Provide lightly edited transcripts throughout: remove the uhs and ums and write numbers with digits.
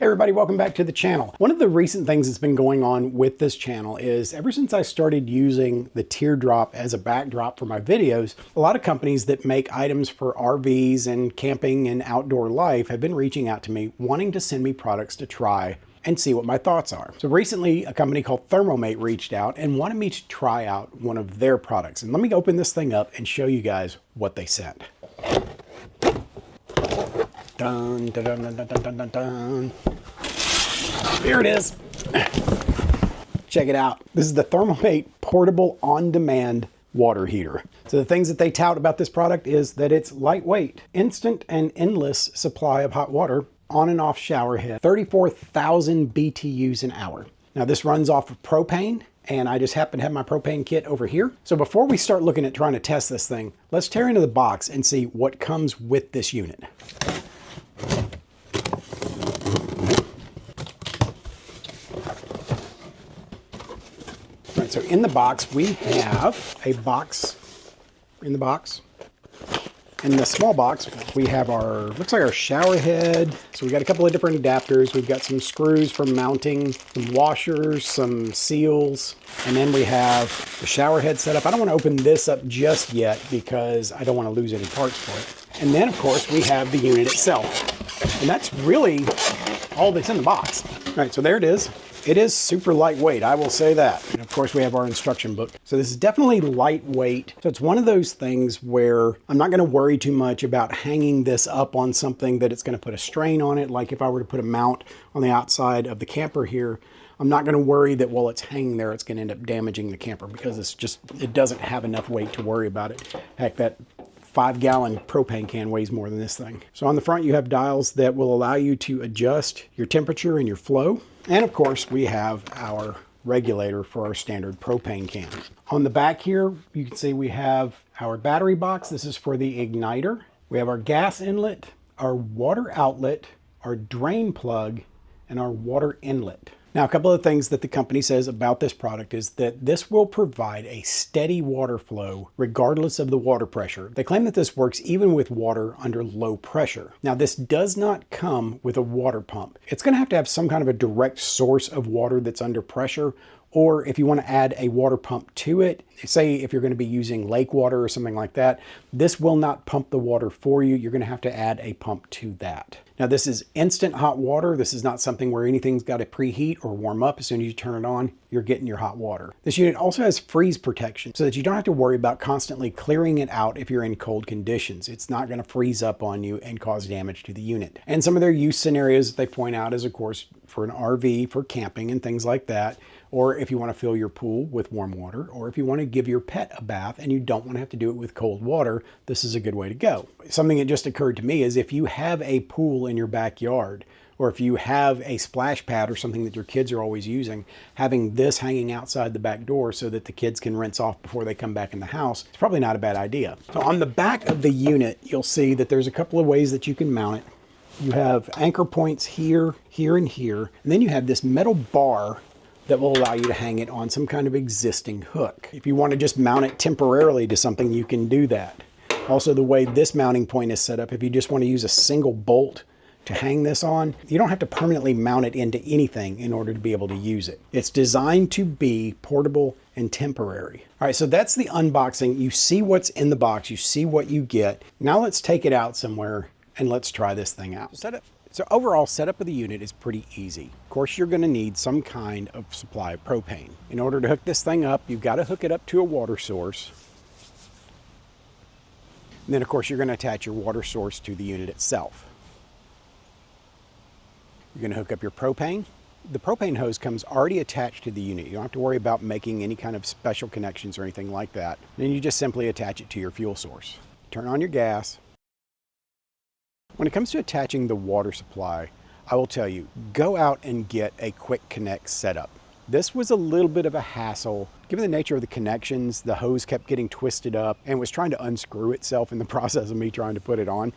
Hey everybody, welcome back to the channel. One of the recent things that's been going on with this channel is ever since I started using the teardrop as a backdrop for my videos, a lot of companies that make items for RVs and camping and outdoor life have been reaching out to me wanting to send me products to try and see what my thoughts are. So recently a company called Thermomate reached out and wanted me to try out one of their products. And let me open this thing up and show you guys what they sent. Dun, dun, dun, dun, dun, dun, dun, dun. Here it is. Check it out. This is the Thermomate portable on-demand water heater. So the things that they tout about this product is that it's lightweight, instant and endless supply of hot water, on and off shower head, 34,000 BTUs an hour. Now this runs off of propane, and I just happen to have my propane kit over here. So before we start looking at trying to test this thing, let's tear into the box and see what comes with this unit. So in the box, we have a box in the box. In the small box, we have our, looks like our shower head. So we got a couple of different adapters. We've got some screws for mounting, some washers, some seals, and then we have the shower head set up. I don't want to open this up just yet because I don't want to lose any parts for it. And then of course we have the unit itself. And that's really all that's in the box. All right, so there it is. It is super lightweight, I will say that. And of course we have our instruction book. So this is definitely lightweight. So it's one of those things where I'm not gonna worry too much about hanging this up on something that it's gonna put a strain on it. Like if I were to put a mount on the outside of the camper here, I'm not gonna worry that while it's hanging there, it's gonna end up damaging the camper because it doesn't have enough weight to worry about it. Heck, that 5-gallon propane can weighs more than this thing. So on the front, you have dials that will allow you to adjust your temperature and your flow. And of course, we have our regulator for our standard propane can. On the back here, you can see we have our battery box. This is for the igniter. We have our gas inlet, our water outlet, our drain plug, and our water inlet. Now, a couple of things that the company says about this product is that this will provide a steady water flow regardless of the water pressure. They claim that this works even with water under low pressure. Now, this does not come with a water pump. It's going to have some kind of a direct source of water that's under pressure, or if you want to add a water pump to it, say if you're going to be using lake water or something like that, this will not pump the water for you. You're going to have to add a pump to that. Now this is instant hot water. This is not something where anything's got to preheat or warm up. As soon as you turn it on, you're getting your hot water. This unit also has freeze protection so that you don't have to worry about constantly clearing it out if you're in cold conditions. It's not going to freeze up on you and cause damage to the unit. And some of their use scenarios that they point out is, of course, for an RV, for camping and things like that, or if you want to fill your pool with warm water, or if you want to give your pet a bath and you don't want to have to do it with cold water, this is a good way to go. Something that just occurred to me is if you have a pool in your backyard, or if you have a splash pad or something that your kids are always using, having this hanging outside the back door so that the kids can rinse off before they come back in the house, it's probably not a bad idea. So on the back of the unit, you'll see that there's a couple of ways that you can mount it. You have anchor points here, here, and here, and then you have this metal bar that will allow you to hang it on some kind of existing hook. If you want to just mount it temporarily to something, you can do that. Also, the way this mounting point is set up, if you just want to use a single bolt to hang this on, you don't have to permanently mount it into anything in order to be able to use it. It's designed to be portable and temporary. All right, so that's the unboxing. You see what's in the box, you see what you get. Now let's take it out somewhere and let's try this thing out. So overall, setup of the unit is pretty easy. Of course, you're gonna need some kind of supply of propane. In order to hook this thing up, you've got to hook it up to a water source. And then of course, you're gonna attach your water source to the unit itself. You're gonna hook up your propane. The propane hose comes already attached to the unit. You don't have to worry about making any kind of special connections or anything like that. And then you just simply attach it to your fuel source. Turn on your gas. When it comes to attaching the water supply, I will tell you, go out and get a quick connect setup. This was a little bit of a hassle. Given the nature of the connections, the hose kept getting twisted up and was trying to unscrew itself in the process of me trying to put it on.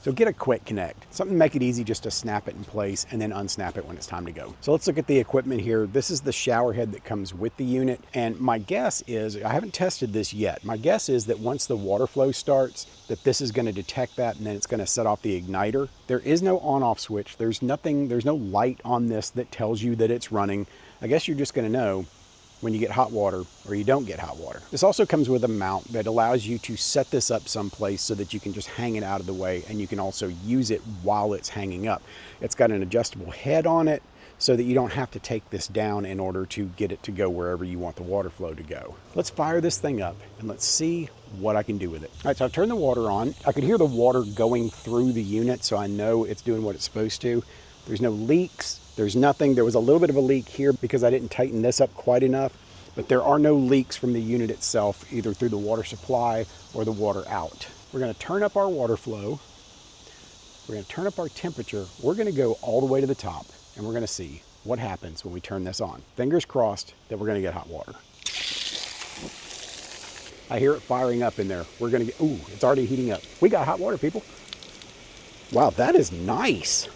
So get a quick connect, something to make it easy just to snap it in place and then unsnap it when it's time to go. So let's look at the equipment here. This is the shower head that comes with the unit. And my guess is, I haven't tested this yet, my guess is that once the water flow starts, that this is going to detect that and then it's going to set off the igniter. There is no on-off switch. There's no light on this that tells you that it's running. I guess you're just going to know when you get hot water or you don't get hot water. This also comes with a mount that allows you to set this up someplace so that you can just hang it out of the way, and you can also use it while it's hanging up. It's got an adjustable head on it so that you don't have to take this down in order to get it to go wherever you want the water flow to go. Let's fire this thing up and let's see what I can do with it. All right, so I've turned the water on. I could hear the water going through the unit, so I know it's doing what it's supposed to. There's no leaks. There's nothing. There was a little bit of a leak here because I didn't tighten this up quite enough, but there are no leaks from the unit itself, either through the water supply or the water out. We're going to turn up our water flow. We're going to turn up our temperature. We're going to go all the way to the top, and we're going to see what happens when we turn this on. Fingers crossed that we're going to get hot water. I hear it firing up in there. We're going to get, ooh, it's already heating up. We got hot water, people. Wow, that is nice.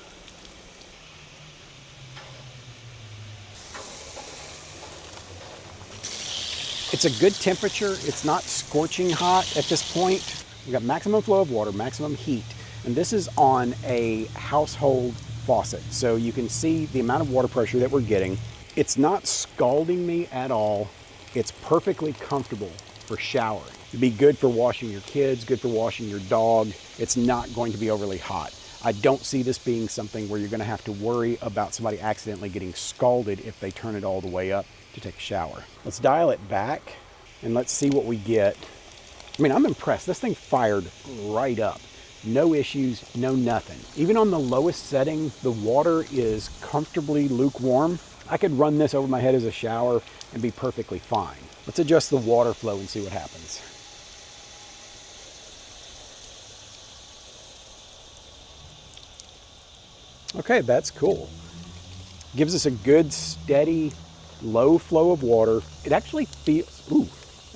It's a good temperature. It's not scorching hot at this point. We've got maximum flow of water, maximum heat, and this is on a household faucet. So you can see the amount of water pressure that we're getting. It's not scalding me at all. It's perfectly comfortable for showering. It'd be good for washing your kids, good for washing your dog. It's not going to be overly hot. I don't see this being something where you're going to have to worry about somebody accidentally getting scalded if they turn it all the way up to take a shower. Let's dial it back and let's see what we get. I mean, I'm impressed. This thing fired right up. No issues, no nothing. Even on the lowest setting, the water is comfortably lukewarm. I could run this over my head as a shower and be perfectly fine. Let's adjust the water flow and see what happens. Okay, that's cool. Gives us a good, steady, low flow of water. It actually feels, ooh.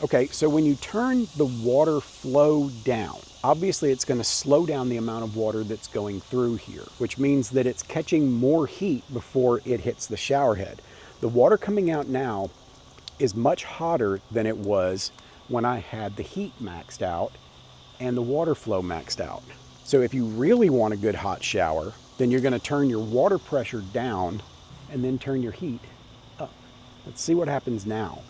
Okay, so when you turn the water flow down, obviously it's going to slow down the amount of water that's going through here, which means that it's catching more heat before it hits the shower head. The water coming out now is much hotter than it was when I had the heat maxed out and the water flow maxed out. So if you really want a good hot shower, then you're going to turn your water pressure down and then turn your heat up. Let's see what happens now.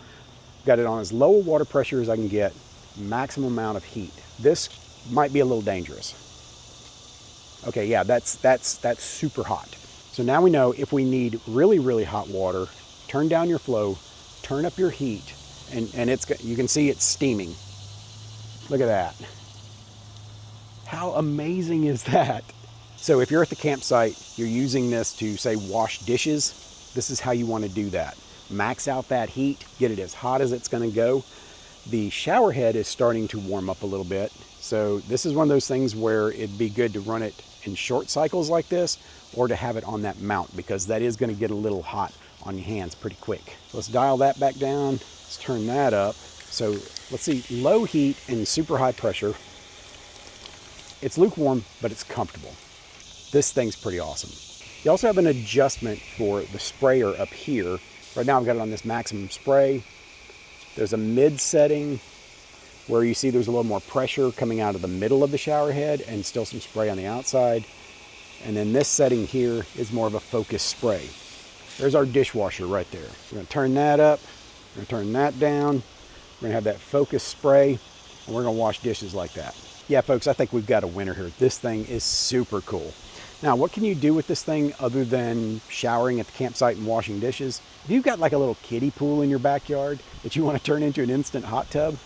Got it on as low a water pressure as I can get, maximum amount of heat. This might be a little dangerous. Okay, yeah, that's super hot. So now we know if we need really, really hot water, turn down your flow, turn up your heat, and you can see it's steaming. Look at that. How amazing is that? So if you're at the campsite, you're using this to, say, wash dishes, this is how you want to do that. Max out that heat, get it as hot as it's going to go. The shower head is starting to warm up a little bit. So this is one of those things where it'd be good to run it in short cycles like this, or to have it on that mount, because that is going to get a little hot on your hands pretty quick. Let's dial that back down. Let's turn that up. So let's see, low heat and super high pressure. It's lukewarm, but it's comfortable. This thing's pretty awesome. You also have an adjustment for the sprayer up here. Right now I've got it on this maximum spray. There's a mid setting where you see there's a little more pressure coming out of the middle of the shower head and still some spray on the outside. And then this setting here is more of a focused spray. There's our dishwasher right there. We're going to turn that up. We're going to turn that down. We're going to have that focused spray, and we're going to wash dishes like that. Yeah, folks, I think we've got a winner here. This thing is super cool. Now, what can you do with this thing other than showering at the campsite and washing dishes? If you've got like a little kiddie pool in your backyard that you want to turn into an instant hot tub,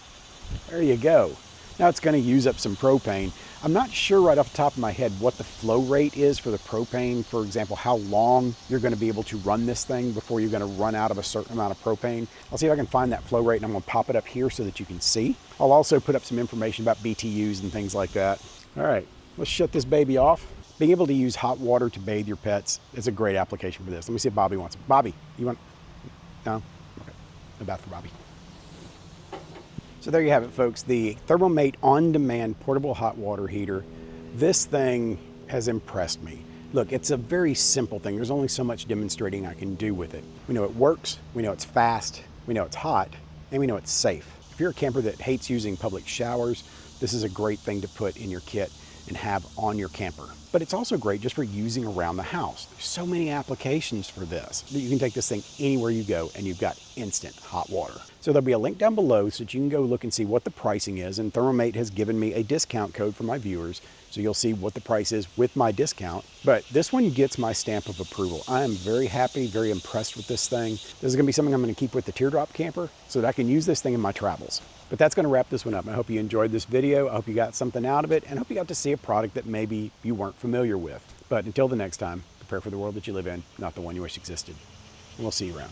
there you go. Now it's going to use up some propane. I'm not sure right off the top of my head what the flow rate is for the propane. For example, how long you're going to be able to run this thing before you're going to run out of a certain amount of propane. I'll see if I can find that flow rate, and I'm going to pop it up here so that you can see. I'll also put up some information about BTUs and things like that. All right, let's shut this baby off. Being able to use hot water to bathe your pets is a great application for this. Let me see if Bobby wants it. Bobby, you want? No? Okay, no bath for Bobby. So there you have it, folks. The Thermomate on-demand portable hot water heater. This thing has impressed me. Look, it's a very simple thing. There's only so much demonstrating I can do with it. We know it works, we know it's fast, we know it's hot, and we know it's safe. If you're a camper that hates using public showers, this is a great thing to put in your kit and have on your camper. But it's also great just for using around the house. There's so many applications for this that you can take this thing anywhere you go and you've got instant hot water. So there'll be a link down below so that you can go look and see what the pricing is, and Thermomate has given me a discount code for my viewers, so you'll see what the price is with my discount. But this one gets my stamp of approval. I am very happy, very impressed with this thing. This is gonna be something I'm gonna keep with the teardrop camper so that I can use this thing in my travels. But that's gonna wrap this one up. I hope you enjoyed this video. I hope you got something out of it, and I hope you got to see a product that maybe you weren't familiar with. But until the next time, prepare for the world that you live in, not the one you wish existed. And we'll see you around.